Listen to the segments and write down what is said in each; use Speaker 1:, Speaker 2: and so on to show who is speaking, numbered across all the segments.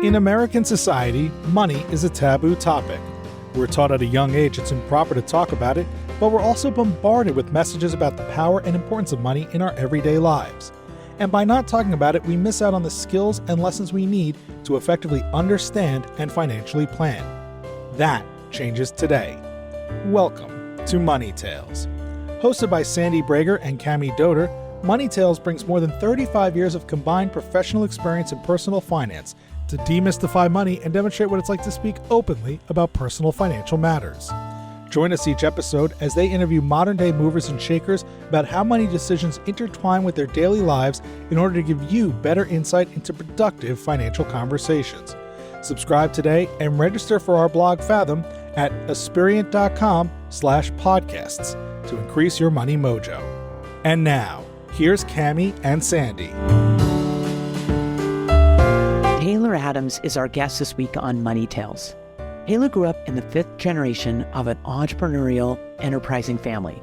Speaker 1: In American society, money is a taboo topic. We're taught at a young age it's improper to talk about it, but we're also bombarded with messages about the power and importance of money in our everyday lives. And by not talking about it, we miss out on the skills and lessons we need to effectively understand and financially plan. That changes today. Welcome to Money Tales. Hosted by Sandy Brager and Cami Doder, Money Tales brings more than 35 years of combined professional experience in personal finance to demystify money and demonstrate what it's like to speak openly about personal financial matters. Join us each episode as they interview modern-day movers and shakers about how money decisions intertwine with their daily lives in order to give you better insight into productive financial conversations. Subscribe today and register for our blog Fathom at aspiriant.com/podcasts to increase your money mojo. And now, here's Cami and Sandy.
Speaker 2: Taylor Adams is our guest this week on Money Tales. Taylor grew up in the fifth generation of an entrepreneurial, enterprising family.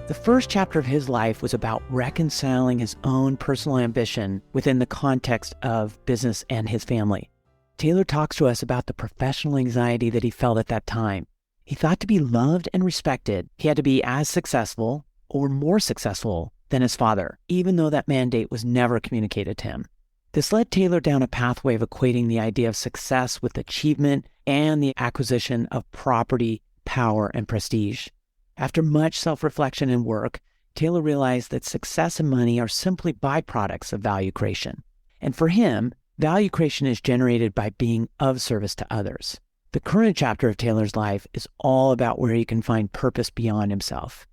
Speaker 2: The first chapter of his life was about reconciling his own personal ambition within the context of business and his family. Taylor talks to us about the professional anxiety that he felt at that time. He thought to be loved and respected, he had to be as successful or more successful than his father, even though that mandate was never communicated to him. This led Taylor down a pathway of equating the idea of success with achievement and the acquisition of property, power, and prestige. After much self-reflection and work, Taylor realized that success and money are simply byproducts of value creation. And for him, value creation is generated by being of service to others. The current chapter of Taylor's life is all about where he can find purpose beyond himself.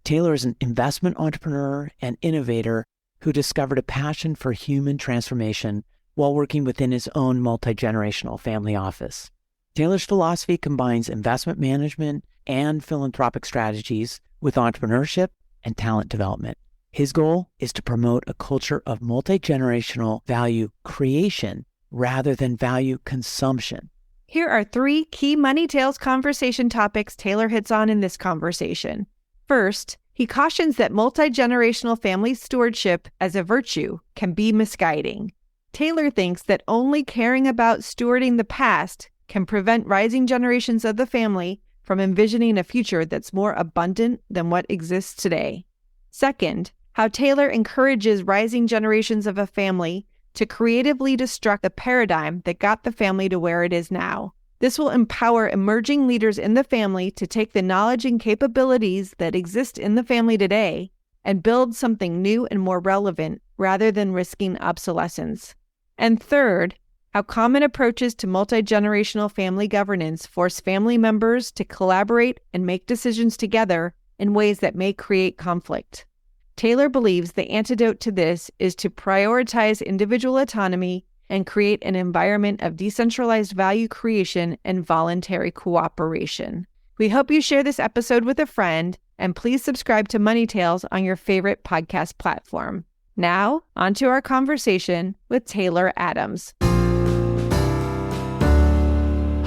Speaker 2: Taylor is an investment entrepreneur and innovator who discovered a passion for human transformation while working within his own multi-generational family office. Taylor's philosophy combines investment management and philanthropic strategies with entrepreneurship and talent development. His goal is to promote a culture of multi-generational value creation rather than value consumption.
Speaker 3: Here are 3 key Money Tales conversation topics Taylor hits on in this conversation. First, he cautions that multi-generational family stewardship as a virtue can be misguiding. Taylor thinks that only caring about stewarding the past can prevent rising generations of the family from envisioning a future that's more abundant than what exists today. Second, how Taylor encourages rising generations of a family to creatively destruct the paradigm that got the family to where it is now. This will empower emerging leaders in the family to take the knowledge and capabilities that exist in the family today and build something new and more relevant rather than risking obsolescence. And third, how common approaches to multi-generational family governance force family members to collaborate and make decisions together in ways that may create conflict. Taylor believes the antidote to this is to prioritize individual autonomy and create an environment of decentralized value creation and voluntary cooperation. We hope you share this episode with a friend, and please subscribe to Money Tales on your favorite podcast platform. Now, on to our conversation with Taylor Adams.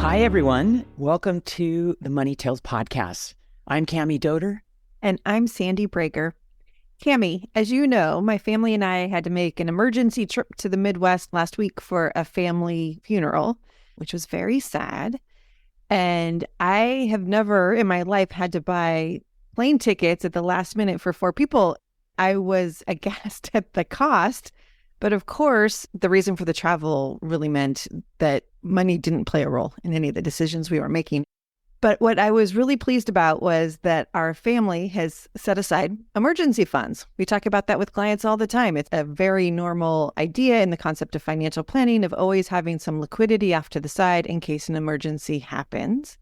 Speaker 2: Hi, everyone. Welcome to the Money Tales podcast. I'm Cami Doder.
Speaker 3: And I'm Sandy Brager. Cami, as you know, my family and I had to make an emergency trip to the Midwest last week for a family funeral, which was very sad. And I have never in my life had to buy plane tickets at the last minute for 4 people. I was aghast at the cost. But of course, the reason for the travel really meant that money didn't play a role in any of the decisions we were making. But what I was really pleased about was that our family has set aside emergency funds. We talk about that with clients all the time. It's a very normal idea in the concept of financial planning of always having some liquidity off to the side in case an emergency happens.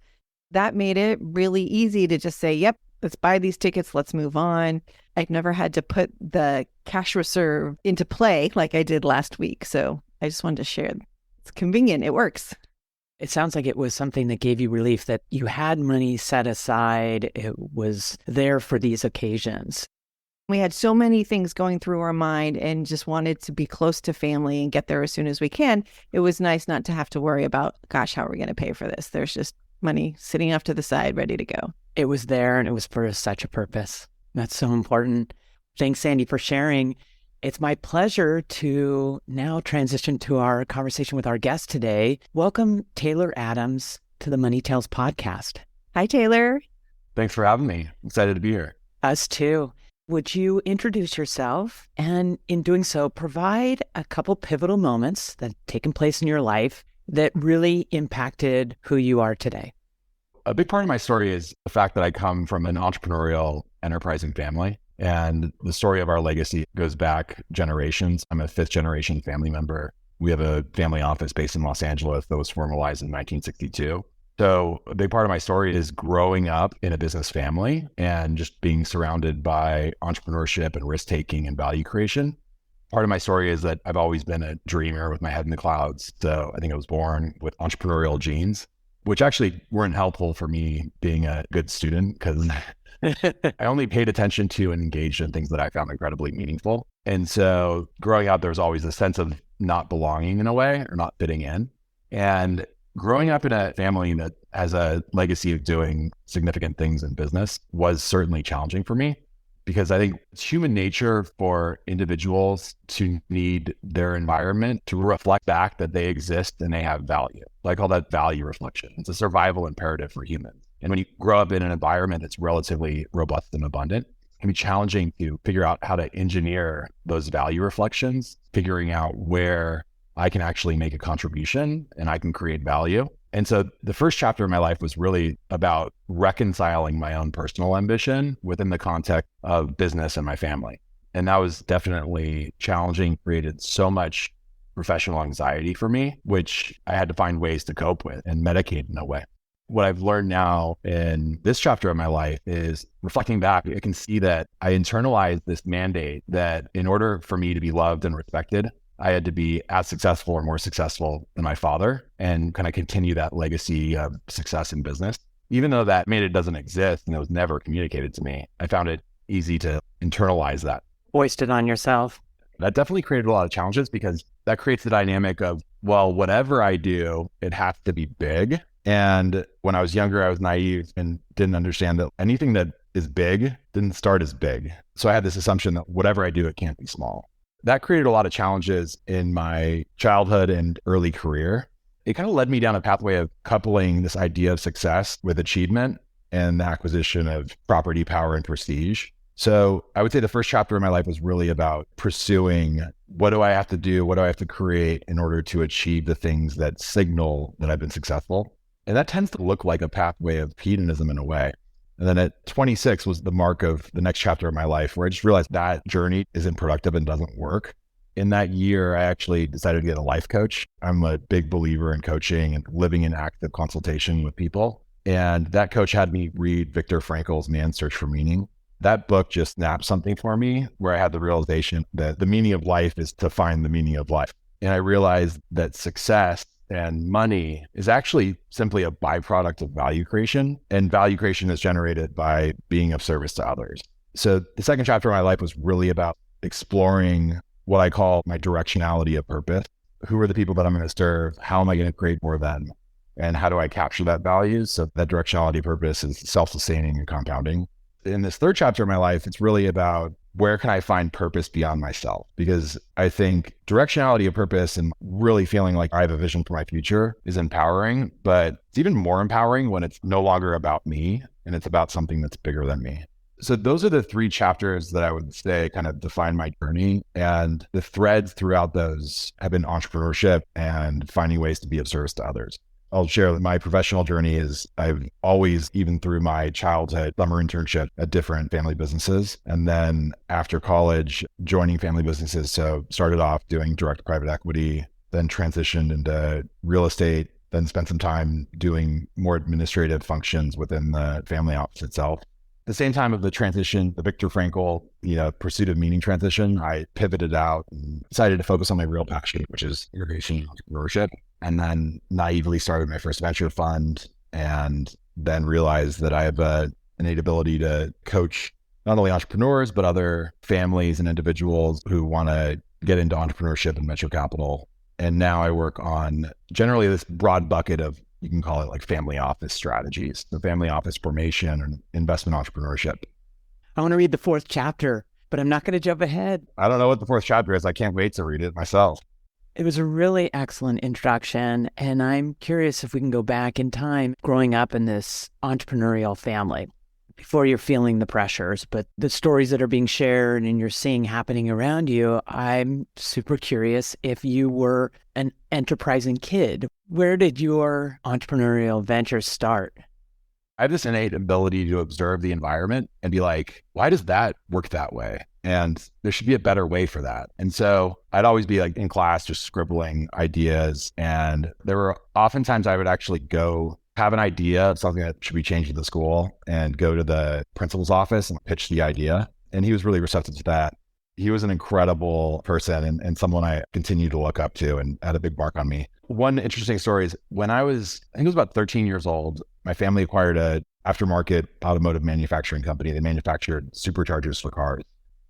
Speaker 3: That made it really easy to just say, yep, let's buy these tickets, let's move on. I've never had to put the cash reserve into play like I did last week. So I just wanted to share. It's convenient. It works.
Speaker 2: It sounds like it was something that gave you relief, that you had money set aside. It was there for these occasions.
Speaker 3: We had so many things going through our mind and just wanted to be close to family and get there as soon as we can. It was nice not to have to worry about, gosh, how are we going to pay for this? There's just money sitting off to the side, ready to go.
Speaker 2: It was there and it was for such a purpose. That's so important. Thanks, Sandy, for sharing. It's my pleasure to now transition to our conversation with our guest today. Welcome, Taylor Adams, to the Money Tales podcast.
Speaker 3: Hi, Taylor.
Speaker 4: Thanks for having me. Excited to be here.
Speaker 2: Us too. Would you introduce yourself and, in doing so, provide a couple pivotal moments that have taken place in your life that really impacted who you are today?
Speaker 4: A big part of my story is the fact that I come from an entrepreneurial, enterprising family. And the story of our legacy goes back generations. I'm a fifth generation family member. We have a family office based in Los Angeles that was formalized in 1962. So a big part of my story is growing up in a business family and just being surrounded by entrepreneurship and risk-taking and value creation. Part of my story is that I've always been a dreamer with my head in the clouds. So I think I was born with entrepreneurial genes, which actually weren't helpful for me being a good student because I only paid attention to and engaged in things that I found incredibly meaningful. And so growing up, there was always a sense of not belonging in a way or not fitting in. And growing up in a family that has a legacy of doing significant things in business was certainly challenging for me because I think it's human nature for individuals to need their environment to reflect back that they exist and they have value. I call that value reflection. It's a survival imperative for humans. And when you grow up in an environment that's relatively robust and abundant, it can be challenging to figure out how to engineer those value reflections, figuring out where I can actually make a contribution and I can create value. And so the first chapter of my life was really about reconciling my own personal ambition within the context of business and my family. And that was definitely challenging, created so much professional anxiety for me, which I had to find ways to cope with and medicate in a way. What I've learned now in this chapter of my life is reflecting back, I can see that I internalized this mandate that in order for me to be loved and respected, I had to be as successful or more successful than my father and kind of continue that legacy of success in business. Even though that mandate doesn't exist and it was never communicated to me, I found it easy to internalize that.
Speaker 2: Foist it on yourself.
Speaker 4: That definitely created a lot of challenges because that creates the dynamic of, well, whatever I do, it has to be big. And when I was younger, I was naive and didn't understand that anything that is big didn't start as big. So I had this assumption that whatever I do, it can't be small. That created a lot of challenges in my childhood and early career. It kind of led me down a pathway of coupling this idea of success with achievement and the acquisition of property, power, and prestige. So I would say the first chapter of my life was really about pursuing what do I have to do? What do I have to create in order to achieve the things that signal that I've been successful? And that tends to look like a pathway of hedonism in a way. And then at 26 was the mark of the next chapter of my life where I just realized that journey isn't productive and doesn't work. In that year, I actually decided to get a life coach. I'm a big believer in coaching and living in active consultation with people. And that coach had me read Viktor Frankl's Man's Search for Meaning. That book just snapped something for me where I had the realization that the meaning of life is to find the meaning of life. And I realized that success and money is actually simply a byproduct of value creation. And value creation is generated by being of service to others. So the second chapter of my life was really about exploring what I call my directionality of purpose. Who are the people that I'm going to serve? How am I going to create more of them? And how do I capture that value? So that directionality of purpose is self-sustaining and compounding. In this third chapter of my life, it's really about where can I find purpose beyond myself? Because I think directionality of purpose and really feeling like I have a vision for my future is empowering, but it's even more empowering when it's no longer about me and it's about something that's bigger than me. So those are the three chapters that I would say kind of define my journey. And the threads throughout those have been entrepreneurship and finding ways to be of service to others. I'll share that my professional journey is I've always, even through my childhood, summer internship at different family businesses. And then after college, joining family businesses. So started off doing direct private equity, then transitioned into real estate, then spent some time doing more administrative functions within the family office itself. At the same time of the transition, the Viktor Frankl, pursuit of meaning transition, I pivoted out and decided to focus on my real passion, which is innovation and entrepreneurship. And then naively started my first venture fund and then realized that I have an innate ability to coach not only entrepreneurs, but other families and individuals who want to get into entrepreneurship and venture capital. And now I work on generally this broad bucket of, you can call it like family office strategies, the family office formation and investment entrepreneurship.
Speaker 2: I want to read the fourth chapter but I'm not going to jump ahead.
Speaker 4: I don't know what the fourth chapter is. I can't wait to read it myself.
Speaker 2: It was a really excellent introduction, and I'm curious if we can go back in time growing up in this entrepreneurial family before you're feeling the pressures, but the stories that are being shared and you're seeing happening around you. I'm super curious if you were an enterprising kid. Where did your entrepreneurial venture start?
Speaker 4: I have this innate ability to observe the environment and be like, why does that work that way? And there should be a better way for that. And so I'd always be like in class, just scribbling ideas. And there were oftentimes I would actually go have an idea of something that should be changed in the school and go to the principal's office and pitch the idea. And he was really receptive to that. He was an incredible person and someone I continue to look up to and had a big mark on me. One interesting story is when I think it was about 13 years old, my family acquired a aftermarket automotive manufacturing company. They manufactured superchargers for cars.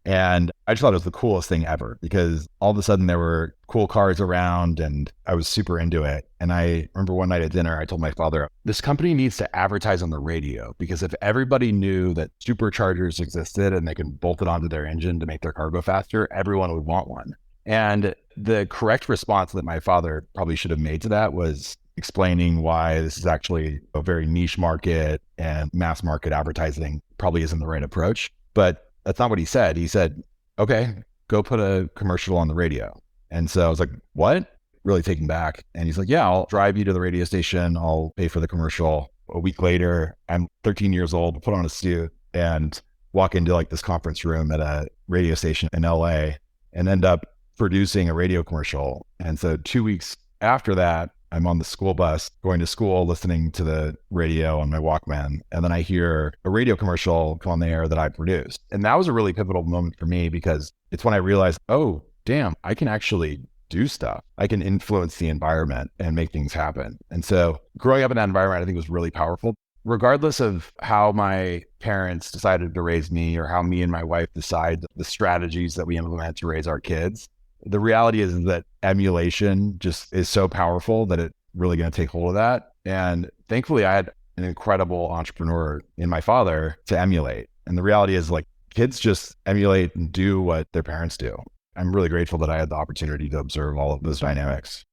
Speaker 4: And I just thought it was the coolest thing ever because all of a sudden there were cool cars around and I was super into it. And I remember one night at dinner, I told my father, this company needs to advertise on the radio because if everybody knew that superchargers existed and they could bolt it onto their engine to make their car go faster, everyone would want one. And the correct response that my father probably should have made to that was explaining why this is actually a very niche market and mass market advertising probably isn't the right approach. But that's not what he said. He said, okay, go put a commercial on the radio. And so I was like, what? Really taken back. And he's like, yeah, I'll drive you to the radio station. I'll pay for the commercial. A week later, I'm 13 years old, put on a suit and walk into like this conference room at a radio station in LA and end up producing a radio commercial. And so 2 weeks after that, I'm on the school bus going to school, listening to the radio on my Walkman. And then I hear a radio commercial come on the air that I produced. And that was a really pivotal moment for me because it's when I realized, oh, damn, I can actually do stuff. I can influence the environment and make things happen. And so growing up in that environment, I think was really powerful. Regardless of how my parents decided to raise me or how me and my wife decide the strategies that we implement to raise our kids, the reality is that emulation just is so powerful that it's really going to take hold of that. And thankfully, I had an incredible entrepreneur in my father to emulate. And the reality is like kids just emulate and do what their parents do. I'm really grateful that I had the opportunity to observe all of those dynamics.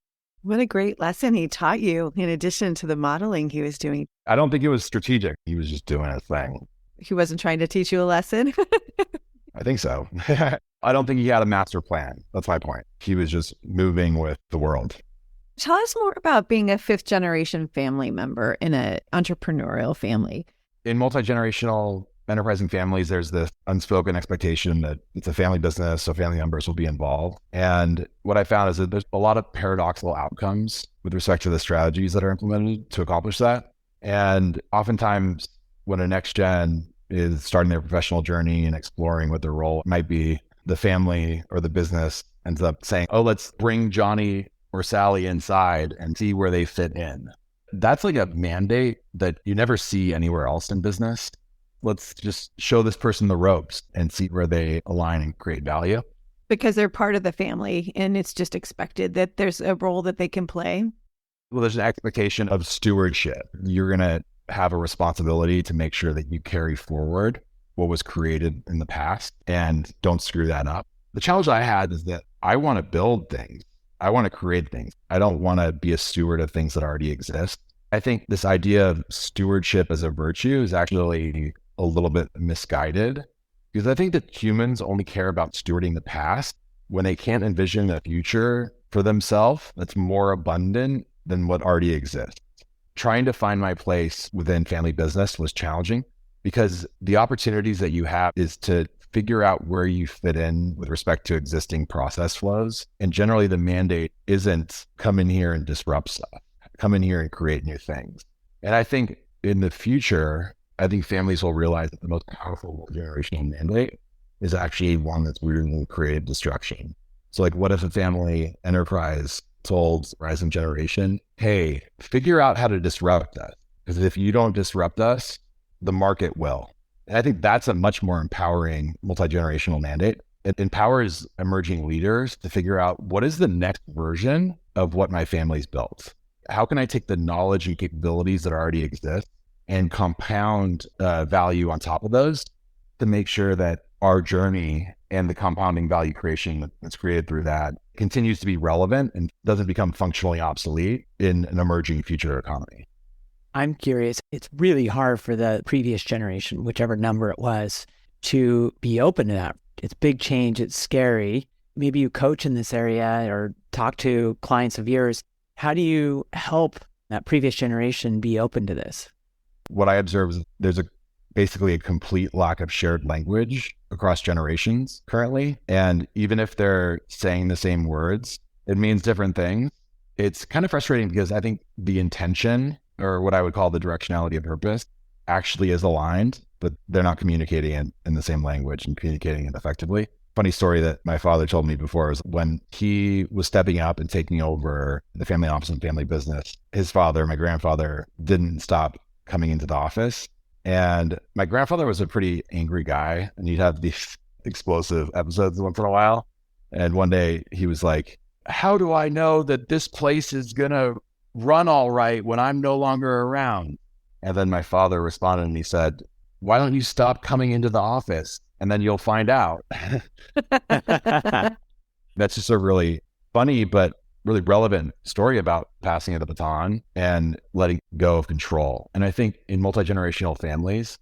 Speaker 3: What a great lesson he taught you in addition to the modeling he was doing.
Speaker 4: I don't think it was strategic. He was just doing his thing.
Speaker 3: He wasn't trying to teach you a lesson.
Speaker 4: I think so. I don't think he had a master plan. That's my point. He was just moving with the world.
Speaker 3: Tell us more about being a fifth generation family member in an entrepreneurial family.
Speaker 4: In multi-generational enterprising families, there's this unspoken expectation that it's a family business, so family members will be involved. And what I found is that there's a lot of paradoxical outcomes with respect to the strategies that are implemented to accomplish that. And oftentimes when a next gen is starting their professional journey and exploring what their role might be, the family or the business ends up saying, oh, let's bring Johnny or Sally inside and see where they fit in. That's like a mandate that you never see anywhere else in business. Let's just show this person the ropes and see where they align and create value.
Speaker 3: Because they're part of the family and it's just expected that there's a role that they can play.
Speaker 4: Well, there's an expectation of stewardship. You're going to have a responsibility to make sure that you carry forward what was created in the past and don't screw that up. The challenge I had is that I want to build things. I want to create things. I don't want to be a steward of things that already exist. I think this idea of stewardship as a virtue is actually a little bit misguided because I think that humans only care about stewarding the past when they can't envision a future for themselves that's more abundant than what already exists. Trying to find my place within family business was challenging because the opportunities that you have is to figure out where you fit in with respect to existing process flows. And generally the mandate isn't come in here and disrupt stuff, come in here and create new things. And I think in the future, I think families will realize that the most powerful generational mandate is actually one that's rooted in creative destruction. So like what if a family enterprise told rising generation, hey, figure out how to disrupt us. Because if you don't disrupt us, the market will. And I think that's a much more empowering multi-generational mandate. It empowers emerging leaders to figure out what is the next version of what my family's built. How can I take the knowledge and capabilities that already exist and compound value on top of those to make sure that our journey and the compounding value creation that's created through that continues to be relevant and doesn't become functionally obsolete in an emerging future economy.
Speaker 2: I'm curious, it's really hard for the previous generation, whichever number it was, to be open to that. It's big change, it's scary. Maybe you coach in this area or talk to clients of yours. How do you help that previous generation be open to this?
Speaker 4: What I observe is there's basically a complete lack of shared language across generations currently. And even if they're saying the same words, it means different things. It's kind of frustrating because I think the intention, or what I would call the directionality of purpose, actually is aligned, but they're not communicating it in the same language and communicating it effectively. Funny story that my father told me before was when he was stepping up and taking over the family office and family business, his father, my grandfather, didn't stop coming into the office. And my grandfather was a pretty angry guy, and he'd have these explosive episodes once in a while. And one day he was like, "How do I know that this place is going to run all right when I'm no longer around?" And then my father responded and he said, "Why don't you stop coming into the office and then you'll find out?" That's just a really funny, but really relevant story about passing of the baton and letting go of control. And I think in multi-generational families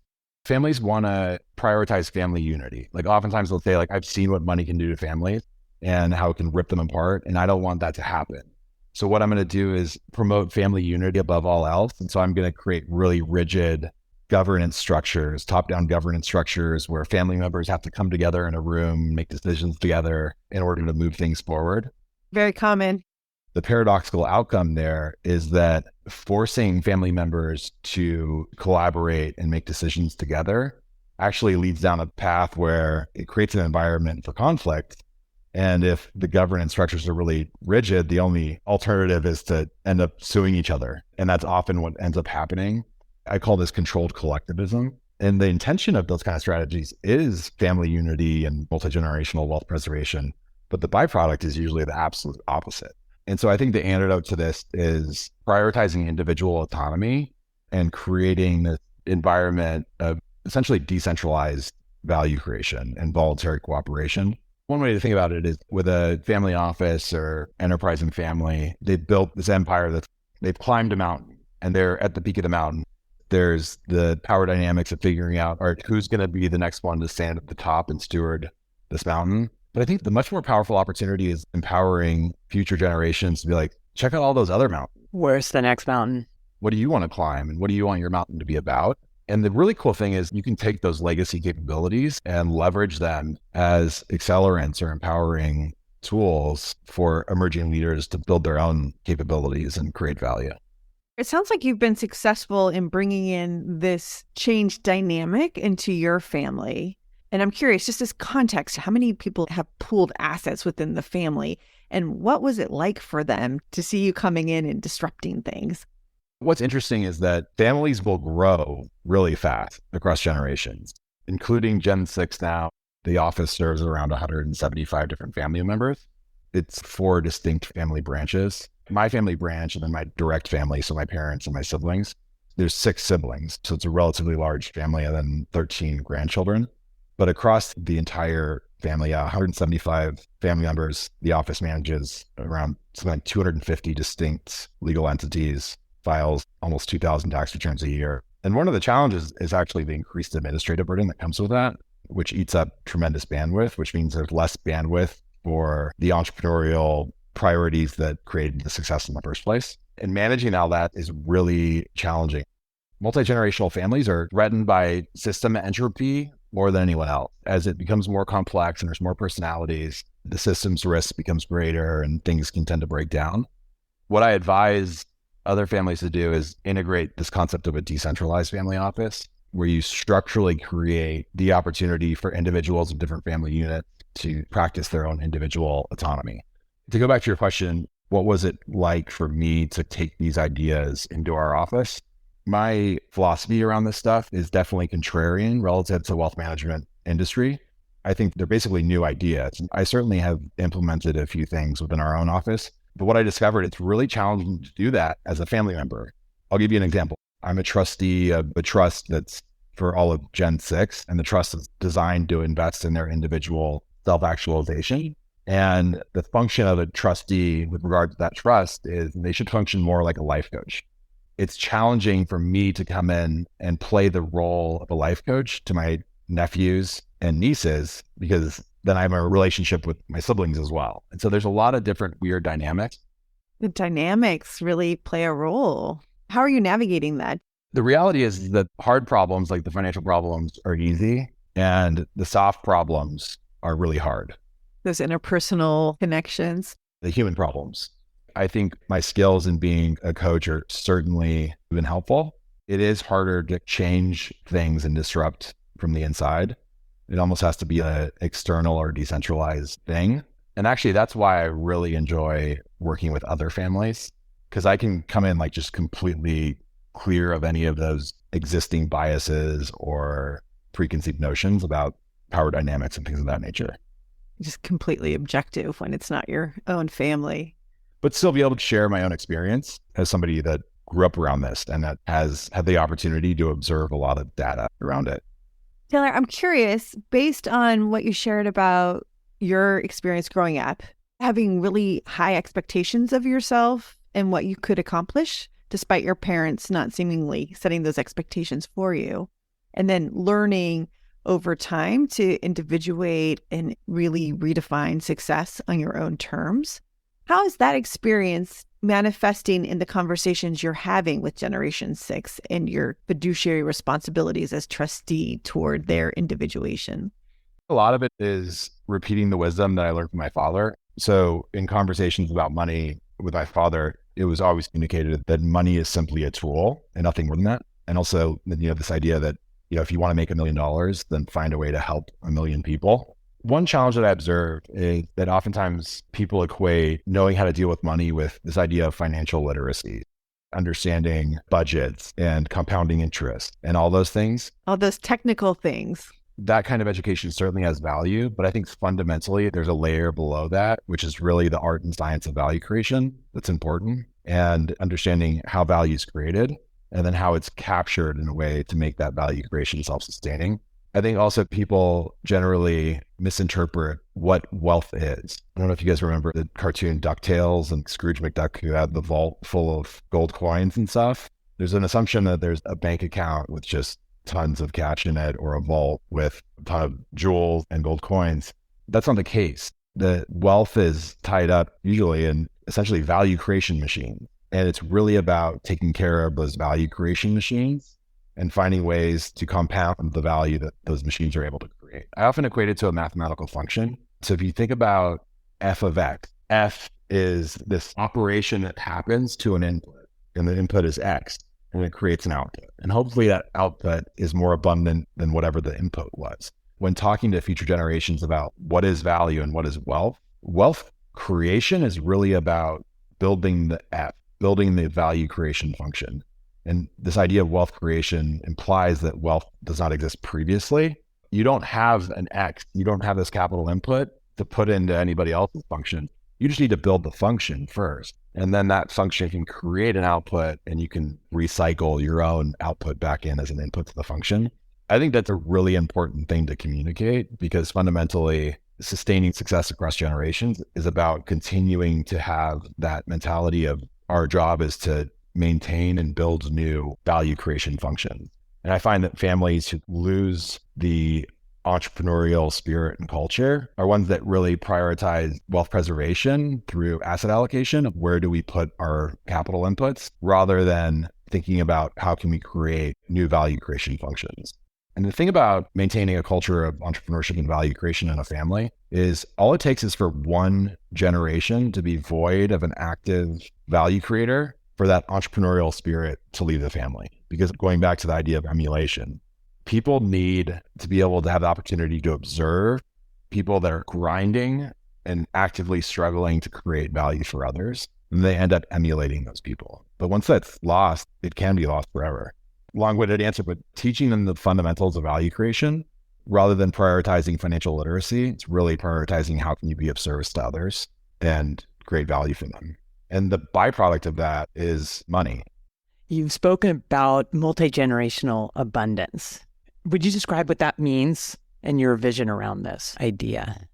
Speaker 4: want to prioritize family unity. Like oftentimes they'll say, like, I've seen what money can do to families and how it can rip them apart, and I don't want that to happen. So what I'm going to do is promote family unity above all else. And so I'm going to create really rigid governance structures, top-down governance structures where family members have to come together in a room, make decisions together in order to move things forward.
Speaker 3: Very common.
Speaker 4: The paradoxical outcome there is that forcing family members to collaborate and make decisions together actually leads down a path where it creates an environment for conflict. And if the governance structures are really rigid, the only alternative is to end up suing each other. And that's often what ends up happening. I call this controlled collectivism. And the intention of those kind of strategies is family unity and multi-generational wealth preservation. But the byproduct is usually the absolute opposite. And so I think the antidote to this is prioritizing individual autonomy and creating this environment of essentially decentralized value creation and voluntary cooperation. One way to think about it is with a family office or enterprising family, they've built this empire that they've climbed a mountain and they're at the peak of the mountain. There's the power dynamics of figuring out, all right, who's going to be the next one to stand at the top and steward this mountain. But I think the much more powerful opportunity is empowering future generations to be like, check out all those other mountains.
Speaker 2: Where's the next mountain?
Speaker 4: What do you want to climb? And what do you want your mountain to be about? And the really cool thing is you can take those legacy capabilities and leverage them as accelerants or empowering tools for emerging leaders to build their own capabilities and create value.
Speaker 3: It sounds like you've been successful in bringing in this change dynamic into your family. And I'm curious, just as context, how many people have pooled assets within the family? And what was it like for them to see you coming in and disrupting things?
Speaker 4: What's interesting is that families will grow really fast across generations, including Gen 6 now. The office serves around 175 different family members. It's 4 distinct family branches. My family branch and then my direct family, so my parents and my siblings. There's 6 siblings, so it's a relatively large family, and then 13 grandchildren. But across the entire family, 175 family members, the office manages around something like 250 distinct legal entities, files almost 2,000 tax returns a year. And one of the challenges is actually the increased administrative burden that comes with that, which eats up tremendous bandwidth, which means there's less bandwidth for the entrepreneurial priorities that created the success in the first place. And managing all that is really challenging. Multi-generational families are threatened by system entropy more than anyone else. As it becomes more complex and there's more personalities, the system's risk becomes greater and things can tend to break down. What I advise other families to do is integrate this concept of a decentralized family office, where you structurally create the opportunity for individuals of different family units to practice their own individual autonomy. To go back to your question, what was it like for me to take these ideas into our office? My philosophy around this stuff is definitely contrarian relative to wealth management industry. I think they're basically new ideas. I certainly have implemented a few things within our own office, but what I discovered, it's really challenging to do that as a family member. I'll give you an example. I'm a trustee of a trust that's for all of Gen 6, and the trust is designed to invest in their individual self-actualization. And the function of a trustee with regard to that trust is they should function more like a life coach. It's challenging for me to come in and play the role of a life coach to my nephews and nieces, because then I have a relationship with my siblings as well. And so there's a lot of different weird dynamics.
Speaker 3: The dynamics really play a role. How are you navigating that?
Speaker 4: The reality is that hard problems like the financial problems are easy, and the soft problems are really hard.
Speaker 3: Those interpersonal connections.
Speaker 4: The human problems. I think my skills in being a coach are certainly been helpful. It is harder to change things and disrupt from the inside. It almost has to be an external or decentralized thing. And actually, that's why I really enjoy working with other families, because I can come in like just completely clear of any of those existing biases or preconceived notions about power dynamics and things of that nature.
Speaker 3: Just completely objective when it's not your own family.
Speaker 4: But still be able to share my own experience as somebody that grew up around this and that has had the opportunity to observe a lot of data around it.
Speaker 3: Taylor, I'm curious, based on what you shared about your experience growing up, having really high expectations of yourself and what you could accomplish, despite your parents not seemingly setting those expectations for you, and then learning over time to individuate and really redefine success on your own terms. How is that experience manifesting in the conversations you're having with Generation 6 and your fiduciary responsibilities as trustee toward their individuation?
Speaker 4: A lot of it is repeating the wisdom that I learned from my father. So in conversations about money with my father, it was always communicated that money is simply a tool and nothing more than that. And also, this idea that, if you want to make $1 million, then find a way to help 1 million people. One challenge that I observed is that oftentimes people equate knowing how to deal with money with this idea of financial literacy, understanding budgets and compounding interest and all those things.
Speaker 3: All those technical things.
Speaker 4: That kind of education certainly has value, but I think fundamentally there's a layer below that, which is really the art and science of value creation that's important, and understanding how value is created and then how it's captured in a way to make that value creation self-sustaining. I think also people generally misinterpret what wealth is. I don't know if you guys remember the cartoon DuckTales and Scrooge McDuck, who had the vault full of gold coins and stuff. There's an assumption that there's a bank account with just tons of cash in it, or a vault with a ton of jewels and gold coins. That's not the case. The wealth is tied up usually in essentially value creation machines. And it's really about taking care of those value creation machines and finding ways to compound the value that those machines are able to create. I often equate it to a mathematical function. So if you think about f of x, f is this operation that happens to an input, and the input is x, and it creates an output. And hopefully that output is more abundant than whatever the input was. When talking to future generations about what is value and what is wealth, wealth creation is really about building the f, building the value creation function. And this idea of wealth creation implies that wealth does not exist previously. You don't have an X, you don't have this capital input to put into anybody else's function. You just need to build the function first. And then that function can create an output, and you can recycle your own output back in as an input to the function. I think that's a really important thing to communicate, because fundamentally sustaining success across generations is about continuing to have that mentality of our job is to maintain and build new value creation functions. And I find that families who lose the entrepreneurial spirit and culture are ones that really prioritize wealth preservation through asset allocation of where do we put our capital inputs, rather than thinking about how can we create new value creation functions. And the thing about maintaining a culture of entrepreneurship and value creation in a family is all it takes is for one generation to be void of an active value creator for that entrepreneurial spirit to leave the family. Because going back to the idea of emulation, people need to be able to have the opportunity to observe people that are grinding and actively struggling to create value for others. And they end up emulating those people. But once that's lost, it can be lost forever. Long-winded answer, but teaching them the fundamentals of value creation, rather than prioritizing financial literacy, it's really prioritizing how can you be of service to others and create value for them. And the byproduct of that is money.
Speaker 2: You've spoken about multi-generational abundance. Would you describe what that means and your vision around this idea?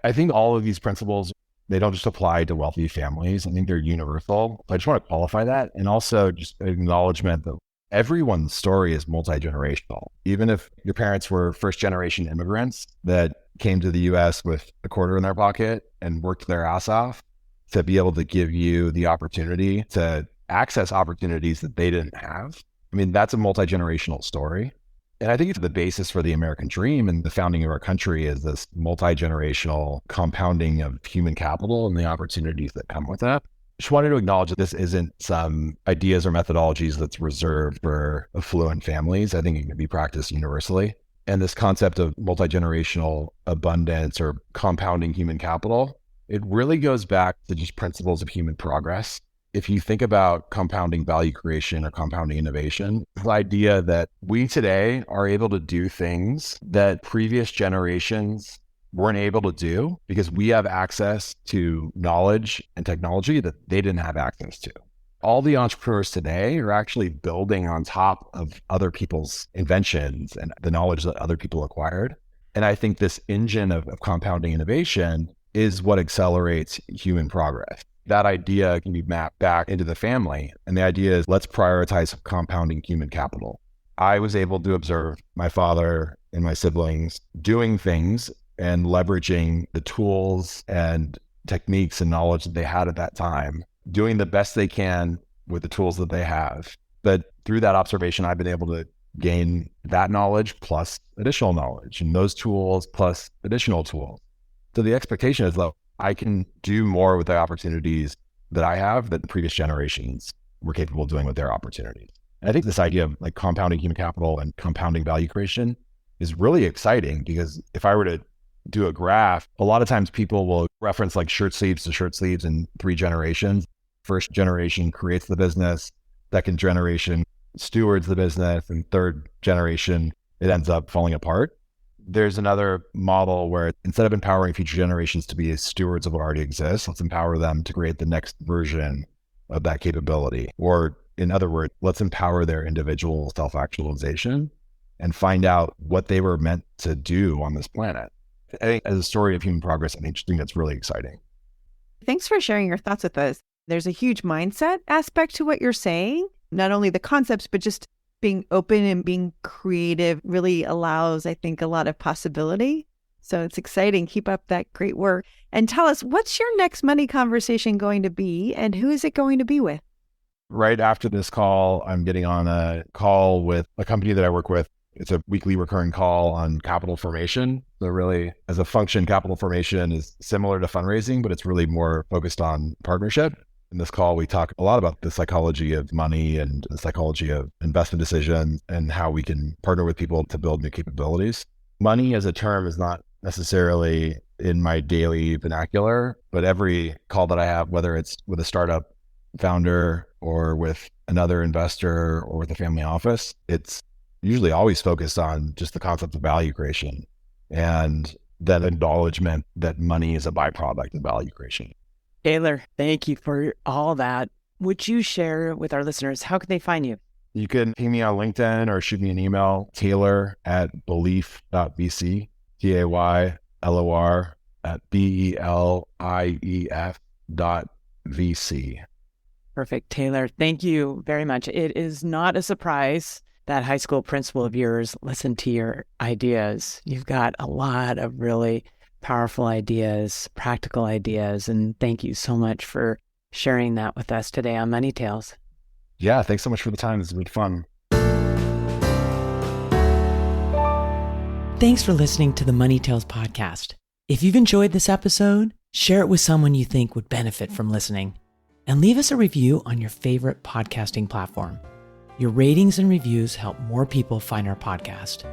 Speaker 4: I think all of these principles, they don't just apply to wealthy families. I think they're universal. I just want to qualify that. And also just acknowledgement that everyone's story is multi-generational. Even if your parents were first-generation immigrants that came to the US with a quarter in their pocket and worked their ass off to be able to give you the opportunity to access opportunities that they didn't have. I mean, that's a multi-generational story. And I think it's the basis for the American dream and the founding of our country is this multi-generational compounding of human capital and the opportunities that come with that. Just wanted to acknowledge that this isn't some ideas or methodologies that's reserved for affluent families. I think it can be practiced universally. And this concept of multi-generational abundance or compounding human capital, it really goes back to just principles of human progress. If you think about compounding value creation or compounding innovation, the idea that we today are able to do things that previous generations weren't able to do because we have access to knowledge and technology that they didn't have access to. All the entrepreneurs today are actually building on top of other people's inventions and the knowledge that other people acquired. And I think this engine of compounding innovation is what accelerates human progress. That idea can be mapped back into the family. And the idea is let's prioritize compounding human capital. I was able to observe my father and my siblings doing things and leveraging the tools and techniques and knowledge that they had at that time, doing the best they can with the tools that they have. But through that observation, I've been able to gain that knowledge plus additional knowledge and those tools plus additional tools. So the expectation is that I can do more with the opportunities that I have that the previous generations were capable of doing with their opportunities. And I think this idea of like compounding human capital and compounding value creation is really exciting because if I were to do a graph, a lot of times people will reference like shirt sleeves to shirt sleeves in 3 generations. First generation creates the business, second generation stewards the business, and third generation, it ends up falling apart. There's another model where instead of empowering future generations to be stewards of what already exists, let's empower them to create the next version of that capability. Or in other words, let's empower their individual self-actualization and find out what they were meant to do on this planet. I think as a story of human progress, I think that's really exciting.
Speaker 3: Thanks for sharing your thoughts with us. There's a huge mindset aspect to what you're saying, not only the concepts, but just being open and being creative really allows, I think, a lot of possibility. So it's exciting. Keep up that great work. And tell us, what's your next money conversation going to be and who is it going to be with?
Speaker 4: Right after this call, I'm getting on a call with a company that I work with. It's a weekly recurring call on capital formation. So really, as a function, capital formation is similar to fundraising, but it's really more focused on partnership. In this call, we talk a lot about the psychology of money and the psychology of investment decisions and how we can partner with people to build new capabilities. Money as a term is not necessarily in my daily vernacular, but every call that I have, whether it's with a startup founder or with another investor or with a family office, it's usually always focused on just the concept of value creation and that acknowledgement that money is a byproduct of value creation.
Speaker 2: Taylor, thank you for all that. Would you share with our listeners, how can they find you?
Speaker 4: You can ping me on LinkedIn or shoot me an email, taylor@belief.vc, taylor@belief.vc.
Speaker 2: Perfect. Taylor, thank you very much. It is not a surprise that high school principal of yours listened to your ideas. You've got a lot of really powerful ideas, practical ideas, and thank you so much for sharing that with us today on Money Tales.
Speaker 4: Yeah, thanks so much for the time. This has been fun.
Speaker 2: Thanks for listening to the Money Tales podcast. If you've enjoyed this episode, share it with someone you think would benefit from listening, and leave us a review on your favorite podcasting platform. Your ratings and reviews help more people find our podcast.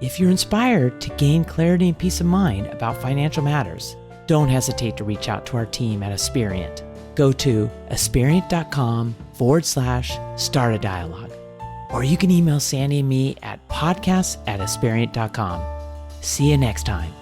Speaker 2: If you're inspired to gain clarity and peace of mind about financial matters, don't hesitate to reach out to our team at Asperient. Go to asperient.com/start a dialogue. Or you can email Sandy and me at podcasts@asperient.com. See you next time.